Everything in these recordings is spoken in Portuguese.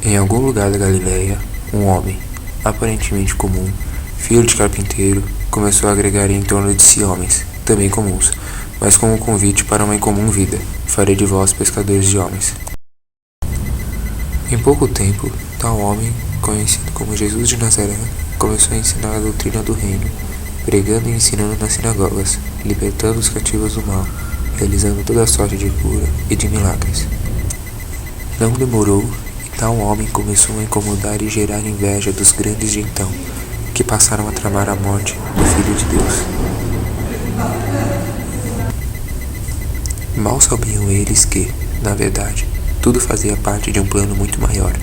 Em algum lugar da Galileia, um homem, aparentemente comum, filho de carpinteiro, começou a agregar em torno de si homens, também comuns, mas com um convite para uma incomum vida: farei de vós pescadores de homens. Em pouco tempo, tal homem, conhecido como Jesus de Nazaré, começou a ensinar a doutrina do reino, pregando e ensinando nas sinagogas, libertando os cativos do mal, realizando toda sorte de cura e de milagres. Não demorou e tal homem começou a incomodar e gerar inveja dos grandes de então, que passaram a tramar a morte do Filho de Deus. Mal sabiam eles que, na verdade, tudo fazia parte de um plano muito maior,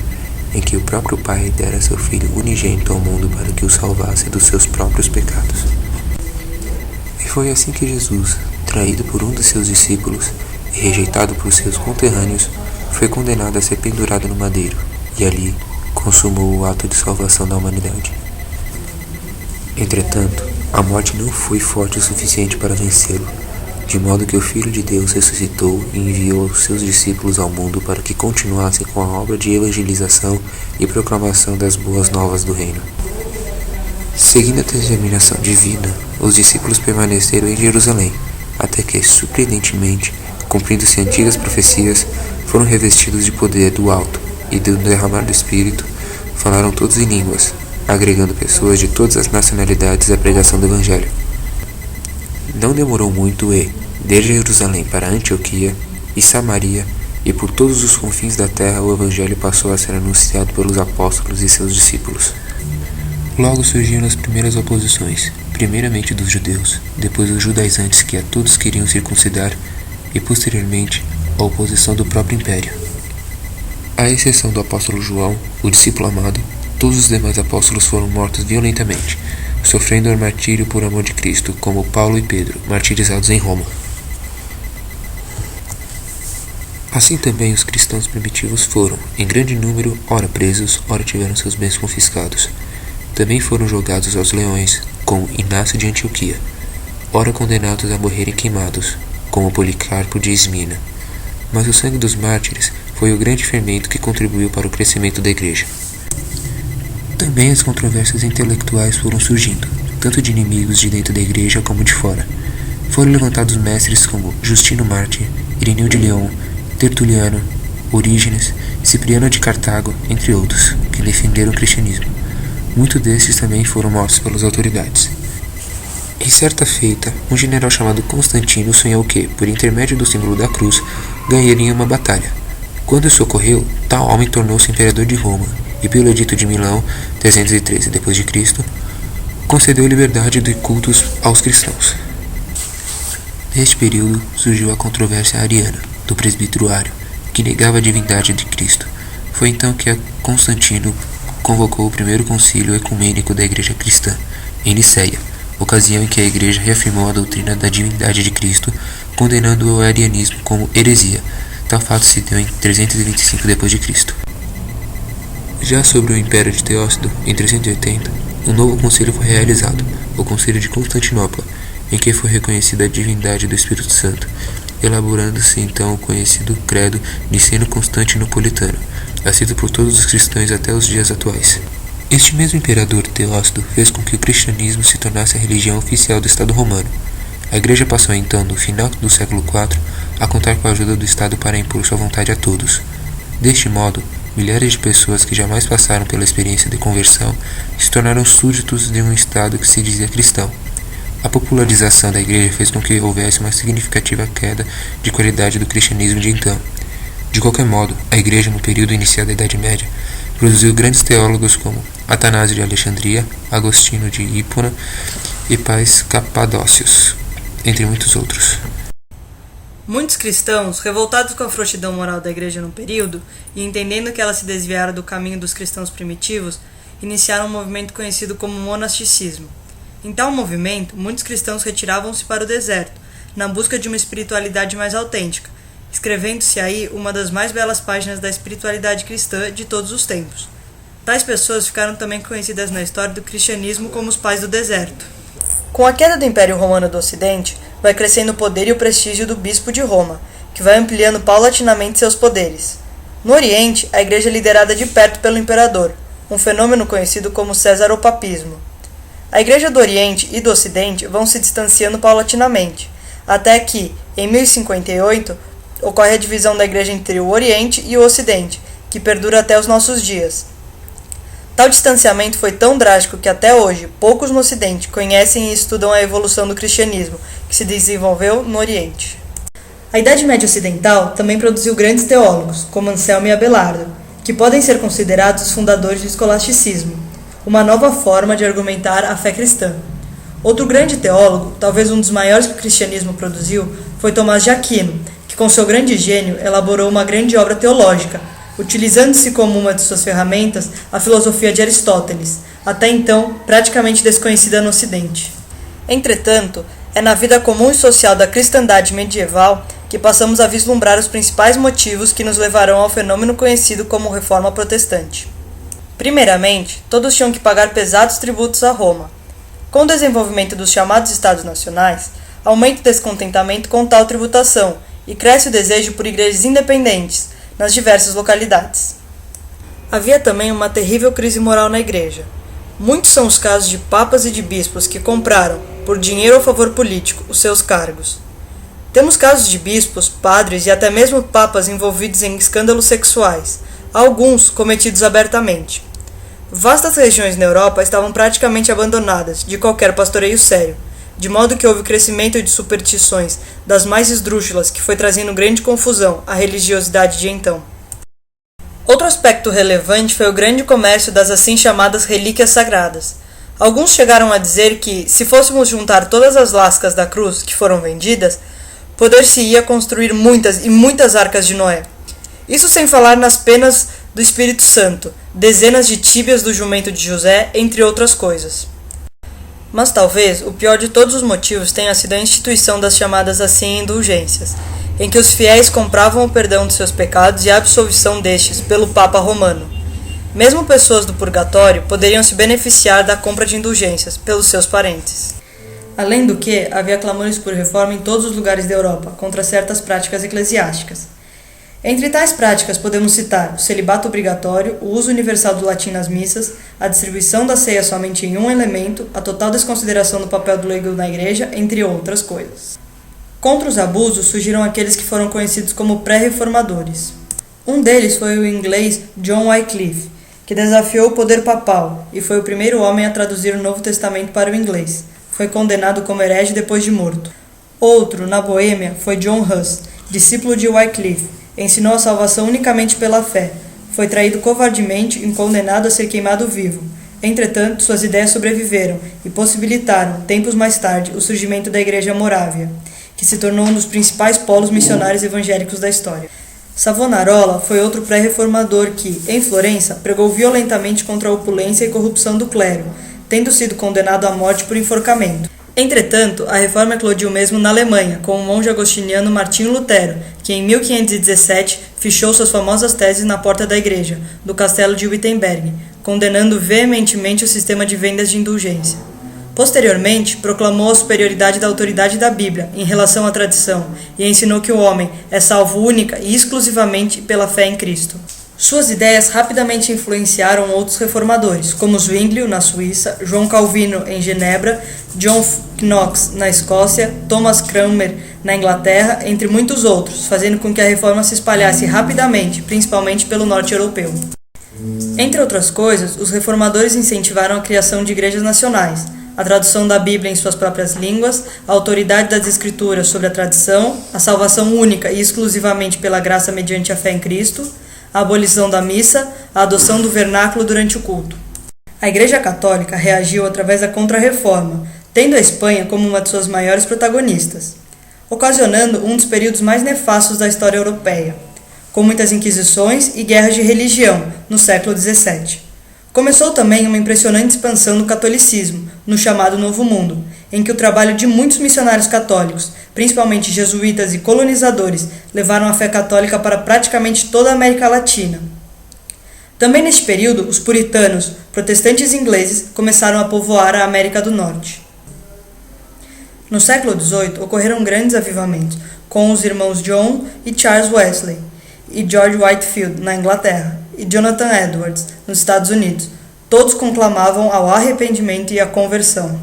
em que o próprio Pai dera seu Filho unigênito ao mundo para que o salvasse dos seus próprios pecados. E foi assim que Jesus, traído por um dos seus discípulos e rejeitado por seus conterrâneos, foi condenado a ser pendurado no madeiro, e ali consumou o ato de salvação da humanidade. Entretanto, a morte não foi forte o suficiente para vencê-lo, de modo que o Filho de Deus ressuscitou e enviou os seus discípulos ao mundo para que continuassem com a obra de evangelização e proclamação das boas novas do reino. Seguindo a determinação divina, os discípulos permaneceram em Jerusalém, até que, surpreendentemente, cumprindo-se antigas profecias, foram revestidos de poder do alto, e do derramar do Espírito, falaram todos em línguas, agregando pessoas de todas as nacionalidades à pregação do Evangelho. Não demorou muito e, desde Jerusalém para Antioquia e Samaria e por todos os confins da terra, o Evangelho passou a ser anunciado pelos apóstolos e seus discípulos. Logo surgiram as primeiras oposições, primeiramente dos judeus, depois dos judaizantes que a todos queriam circuncidar e, posteriormente, a oposição do próprio império. À exceção do apóstolo João, o discípulo amado, todos os demais apóstolos foram mortos violentamente, sofrendo o martírio por amor de Cristo, como Paulo e Pedro, martirizados em Roma. Assim também os cristãos primitivos foram, em grande número, ora presos, ora tiveram seus bens confiscados. Também foram jogados aos leões, como Inácio de Antioquia, ora condenados a morrerem queimados, como Policarpo de Esmina. Mas o sangue dos mártires foi o grande fermento que contribuiu para o crescimento da igreja. Também as controvérsias intelectuais foram surgindo, tanto de inimigos de dentro da igreja como de fora. Foram levantados mestres como Justino Mártir, Ireneu de Leão, Tertuliano, Orígenes, Cipriano de Cartago, entre outros, que defenderam o cristianismo. Muitos destes também foram mortos pelas autoridades. Em certa feita, um general chamado Constantino sonhou que, por intermédio do símbolo da cruz, ganharia uma batalha. Quando isso ocorreu, tal homem tornou-se imperador de Roma, e pelo edito de Milão, 313 d.C., concedeu liberdade de cultos aos cristãos. Neste período surgiu a controvérsia ariana, do presbítero Ário, que negava a divindade de Cristo. Foi então que Constantino convocou o primeiro concílio ecumênico da Igreja Cristã, em Nicéia, ocasião em que a Igreja reafirmou a doutrina da divindade de Cristo, condenando o arianismo como heresia. Tal fato se deu em 325 d.C. Já sobre o Império de Teócido, em 380, um novo concílio foi realizado, o Concílio de Constantinopla, em que foi reconhecida a divindade do Espírito Santo, elaborando-se então o conhecido credo niceno-constantinopolitano, aceito por todos os cristãos até os dias atuais. Este mesmo imperador Teócido fez com que o cristianismo se tornasse a religião oficial do Estado romano. A Igreja passou então, no final do século IV, a contar com a ajuda do Estado para impor sua vontade a todos. Deste modo, milhares de pessoas que jamais passaram pela experiência de conversão se tornaram súditos de um Estado que se dizia cristão. A popularização da Igreja fez com que houvesse uma significativa queda de qualidade do cristianismo de então. De qualquer modo, a Igreja, no período inicial da Idade Média, produziu grandes teólogos como Atanásio de Alexandria, Agostinho de Hipona e Pais Capadócios, entre muitos outros. Muitos cristãos, revoltados com a frouxidão moral da igreja no período e entendendo que ela se desviara do caminho dos cristãos primitivos, iniciaram um movimento conhecido como monasticismo. Em tal movimento, muitos cristãos retiravam-se para o deserto, na busca de uma espiritualidade mais autêntica, escrevendo-se aí uma das mais belas páginas da espiritualidade cristã de todos os tempos. Tais pessoas ficaram também conhecidas na história do cristianismo como os pais do deserto. Com a queda do Império Romano do Ocidente, vai crescendo o poder e o prestígio do bispo de Roma, que vai ampliando paulatinamente seus poderes. No Oriente, a igreja é liderada de perto pelo imperador, um fenômeno conhecido como cesaropapismo. A igreja do Oriente e do Ocidente vão se distanciando paulatinamente, até que, em 1058, ocorre a divisão da igreja entre o Oriente e o Ocidente, que perdura até os nossos dias. Tal distanciamento foi tão drástico que até hoje poucos no Ocidente conhecem e estudam a evolução do cristianismo, que se desenvolveu no Oriente. A Idade Média Ocidental também produziu grandes teólogos, como Anselmo e Abelardo, que podem ser considerados os fundadores do escolasticismo, uma nova forma de argumentar a fé cristã. Outro grande teólogo, talvez um dos maiores que o cristianismo produziu, foi Tomás de Aquino, que com seu grande gênio elaborou uma grande obra teológica, utilizando-se como uma de suas ferramentas a filosofia de Aristóteles, até então praticamente desconhecida no Ocidente. Entretanto, é na vida comum e social da cristandade medieval que passamos a vislumbrar os principais motivos que nos levarão ao fenômeno conhecido como Reforma Protestante. Primeiramente, todos tinham que pagar pesados tributos a Roma. Com o desenvolvimento dos chamados Estados Nacionais, aumenta o descontentamento com tal tributação e cresce o desejo por igrejas independentes nas diversas localidades. Havia também uma terrível crise moral na igreja. Muitos são os casos de papas e de bispos que compraram, por dinheiro ou favor político, os seus cargos. Temos casos de bispos, padres e até mesmo papas envolvidos em escândalos sexuais, alguns cometidos abertamente. Vastas regiões na Europa estavam praticamente abandonadas de qualquer pastoreio sério, de modo que houve crescimento de superstições das mais esdrúxulas que foi trazendo grande confusão à religiosidade de então. Outro aspecto relevante foi o grande comércio das assim chamadas relíquias sagradas. Alguns chegaram a dizer que, se fôssemos juntar todas as lascas da cruz que foram vendidas, poder-se-ia construir muitas e muitas arcas de Noé. Isso sem falar nas penas do Espírito Santo, dezenas de tíbias do jumento de José, entre outras coisas. Mas talvez o pior de todos os motivos tenha sido a instituição das chamadas assim indulgências, em que os fiéis compravam o perdão de seus pecados e a absolvição destes pelo Papa Romano. Mesmo pessoas do purgatório poderiam se beneficiar da compra de indulgências pelos seus parentes. Além do que, havia clamores por reforma em todos os lugares da Europa contra certas práticas eclesiásticas. Entre tais práticas podemos citar o celibato obrigatório, o uso universal do latim nas missas, a distribuição da ceia somente em um elemento, a total desconsideração do papel do leigo na igreja, entre outras coisas. Contra os abusos surgiram aqueles que foram conhecidos como pré-reformadores. Um deles foi o inglês John Wycliffe, que desafiou o poder papal e foi o primeiro homem a traduzir o Novo Testamento para o inglês. Foi condenado como herege depois de morto. Outro, na Boêmia, foi John Huss, discípulo de Wycliffe. Ensinou a salvação unicamente pela fé. Foi traído covardemente e condenado a ser queimado vivo. Entretanto, suas ideias sobreviveram e possibilitaram, tempos mais tarde, o surgimento da Igreja Morávia, que se tornou um dos principais polos missionários evangélicos da história. Savonarola foi outro pré-reformador que, em Florença, pregou violentamente contra a opulência e corrupção do clero, tendo sido condenado à morte por enforcamento. Entretanto, a reforma eclodiu mesmo na Alemanha, com o monge agostiniano Martinho Lutero, que em 1517 fichou suas famosas teses na porta da igreja, do castelo de Wittenberg, condenando veementemente o sistema de vendas de indulgência. Posteriormente, proclamou a superioridade da autoridade da Bíblia em relação à tradição e ensinou que o homem é salvo única e exclusivamente pela fé em Cristo. Suas ideias rapidamente influenciaram outros reformadores, como Zwinglio, na Suíça, João Calvino, em Genebra, John Knox, na Escócia, Thomas Cranmer, na Inglaterra, entre muitos outros, fazendo com que a reforma se espalhasse rapidamente, principalmente pelo norte europeu. Entre outras coisas, os reformadores incentivaram a criação de igrejas nacionais, a tradução da Bíblia em suas próprias línguas, a autoridade das Escrituras sobre a tradição, a salvação única e exclusivamente pela graça mediante a fé em Cristo, a abolição da missa, a adoção do vernáculo durante o culto. A Igreja Católica reagiu através da Contra-Reforma, tendo a Espanha como uma de suas maiores protagonistas, ocasionando um dos períodos mais nefastos da história europeia, com muitas inquisições e guerras de religião no século XVII. Começou também uma impressionante expansão do catolicismo, no chamado Novo Mundo, em que o trabalho de muitos missionários católicos, principalmente jesuítas e colonizadores, levaram a fé católica para praticamente toda a América Latina. Também neste período, os puritanos, protestantes ingleses, começaram a povoar a América do Norte. No século XVIII, ocorreram grandes avivamentos, com os irmãos John e Charles Wesley, e George Whitefield, na Inglaterra, e Jonathan Edwards, nos Estados Unidos. Todos conclamavam ao arrependimento e à conversão.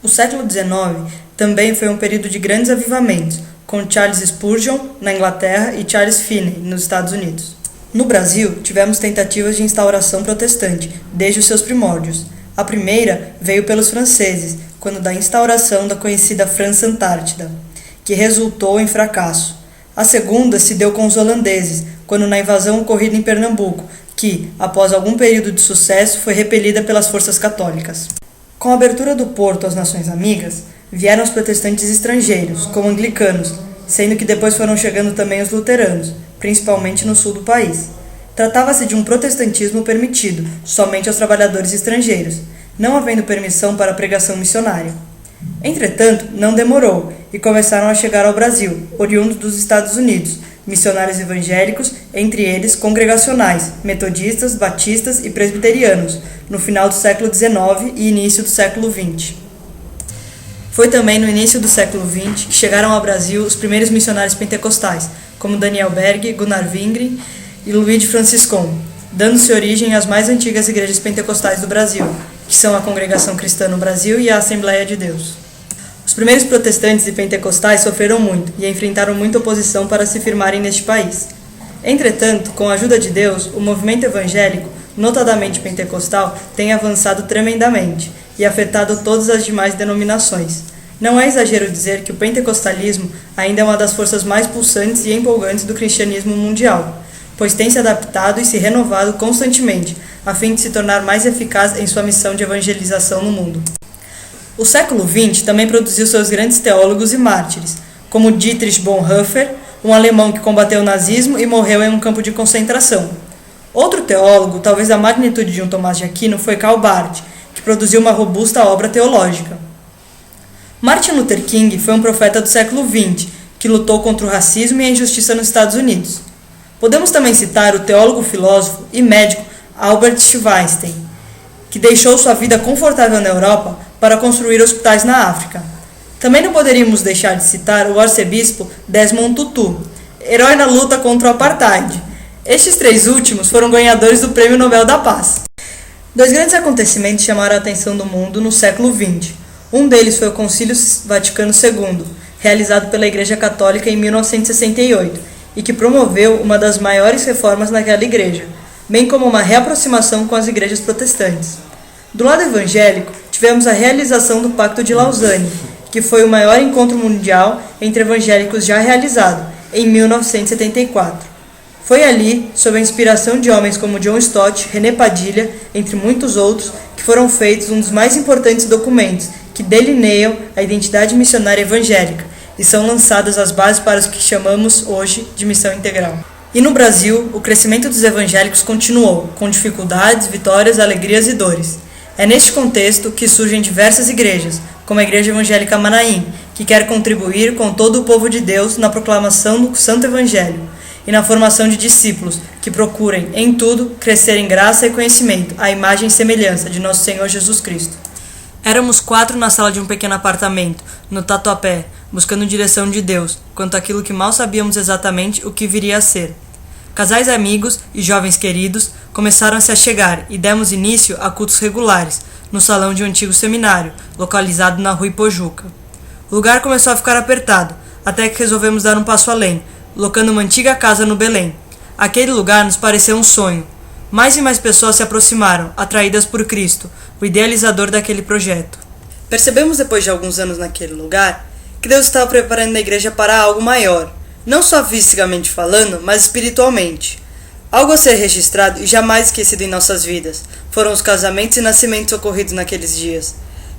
O século XIX também foi um período de grandes avivamentos, com Charles Spurgeon, na Inglaterra, e Charles Finney, nos Estados Unidos. No Brasil, tivemos tentativas de instauração protestante, desde os seus primórdios. A primeira veio pelos franceses, quando da instauração da conhecida França Antártida, que resultou em fracasso. A segunda se deu com os holandeses, quando na invasão ocorrida em Pernambuco, que, após algum período de sucesso, foi repelida pelas forças católicas. Com a abertura do porto às nações amigas, vieram os protestantes estrangeiros, como anglicanos, sendo que depois foram chegando também os luteranos, principalmente no sul do país. Tratava-se de um protestantismo permitido somente aos trabalhadores estrangeiros, não havendo permissão para a pregação missionária. Entretanto, não demorou e começaram a chegar ao Brasil, oriundos dos Estados Unidos, missionários evangélicos, entre eles congregacionais, metodistas, batistas e presbiterianos, no final do século XIX e início do século XX. Foi também no início do século XX que chegaram ao Brasil os primeiros missionários pentecostais, como Daniel Berg, Gunnar Wingren e Luigi Franciscon, dando-se origem às mais antigas igrejas pentecostais do Brasil, que são a Congregação Cristã no Brasil e a Assembleia de Deus. Os primeiros protestantes e pentecostais sofreram muito e enfrentaram muita oposição para se firmarem neste país. Entretanto, com a ajuda de Deus, o movimento evangélico, notadamente pentecostal, tem avançado tremendamente e afetado todas as demais denominações. Não é exagero dizer que o pentecostalismo ainda é uma das forças mais pulsantes e empolgantes do cristianismo mundial, pois tem se adaptado e se renovado constantemente, a fim de se tornar mais eficaz em sua missão de evangelização no mundo. O século XX também produziu seus grandes teólogos e mártires, como Dietrich Bonhoeffer, um alemão que combateu o nazismo e morreu em um campo de concentração. Outro teólogo, talvez da magnitude de um Tomás de Aquino, foi Karl Barth, que produziu uma robusta obra teológica. Martin Luther King foi um profeta do século XX, que lutou contra o racismo e a injustiça nos Estados Unidos. Podemos também citar o teólogo, filósofo e médico Albert Schweitzer, que deixou sua vida confortável na Europa para construir hospitais na África. Também não poderíamos deixar de citar o arcebispo Desmond Tutu, herói na luta contra o apartheid. Estes três últimos foram ganhadores do Prêmio Nobel da Paz. Dois grandes acontecimentos chamaram a atenção do mundo no século XX. Um deles foi o Concílio Vaticano II, realizado pela Igreja Católica em 1968, e que promoveu uma das maiores reformas naquela igreja, bem como uma reaproximação com as igrejas protestantes. Do lado evangélico, tivemos a realização do Pacto de Lausanne, que foi o maior encontro mundial entre evangélicos já realizado, em 1974. Foi ali, sob a inspiração de homens como John Stott, René Padilha, entre muitos outros, que foram feitos um dos mais importantes documentos que delineiam a identidade missionária evangélica e são lançadas as bases para o que chamamos hoje de missão integral. E no Brasil, o crescimento dos evangélicos continuou, com dificuldades, vitórias, alegrias e dores. É neste contexto que surgem diversas igrejas, como a Igreja Evangélica Manaim, que quer contribuir com todo o povo de Deus na proclamação do Santo Evangelho e na formação de discípulos que procurem, em tudo, crescer em graça e conhecimento, à imagem e semelhança de nosso Senhor Jesus Cristo. Éramos 4 na sala de um pequeno apartamento, no Tatuapé, buscando direção de Deus, quanto àquilo que mal sabíamos exatamente o que viria a ser. Casais amigos e jovens queridos começaram a se achegar e demos início a cultos regulares, no salão de um antigo seminário, localizado na rua Ipojuca. O lugar começou a ficar apertado, até que resolvemos dar um passo além, locando uma antiga casa no Belém. Aquele lugar nos pareceu um sonho. Mais e mais pessoas se aproximaram, atraídas por Cristo, o idealizador daquele projeto. Percebemos depois de alguns anos naquele lugar que Deus estava preparando a igreja para algo maior, não só fisicamente falando, mas espiritualmente. Algo a ser registrado e jamais esquecido em nossas vidas foram os casamentos e nascimentos ocorridos naqueles dias.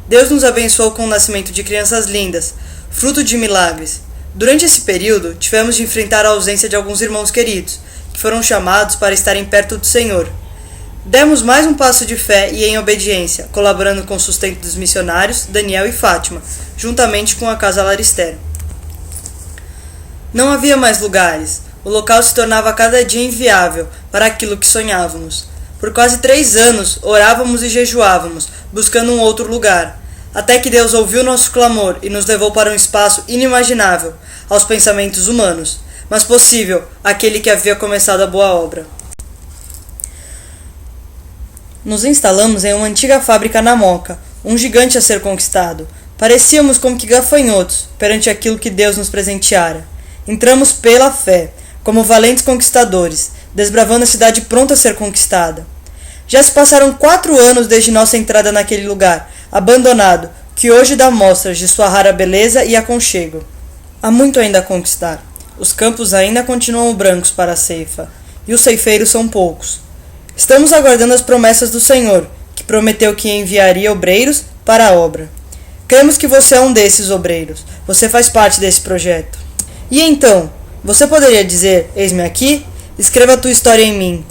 Deus nos abençoou com o nascimento de crianças lindas, fruto de milagres. Durante esse período, tivemos de enfrentar a ausência de alguns irmãos queridos, que foram chamados para estarem perto do Senhor. Demos mais um passo de fé e em obediência, colaborando com o sustento dos missionários, Daniel e Fátima, juntamente com a Casa Laristero. Não havia mais lugares. O local se tornava a cada dia inviável para aquilo que sonhávamos. Por quase 3 anos, orávamos e jejuávamos, buscando um outro lugar, até que Deus ouviu nosso clamor e nos levou para um espaço inimaginável aos pensamentos humanos, mas possível àquele que havia começado a boa obra. Nos instalamos em uma antiga fábrica na Moca, um gigante a ser conquistado. Parecíamos como que gafanhotos perante aquilo que Deus nos presenteara. Entramos pela fé, como valentes conquistadores, desbravando a cidade pronta a ser conquistada. Já se passaram 4 anos desde nossa entrada naquele lugar, abandonado, que hoje dá mostras de sua rara beleza e aconchego. Há muito ainda a conquistar. Os campos ainda continuam brancos para a ceifa, e os ceifeiros são poucos. Estamos aguardando as promessas do Senhor, que prometeu que enviaria obreiros para a obra. Cremos que você é um desses obreiros. Você faz parte desse projeto. E então, você poderia dizer, eis-me aqui? Escreva a tua história em mim.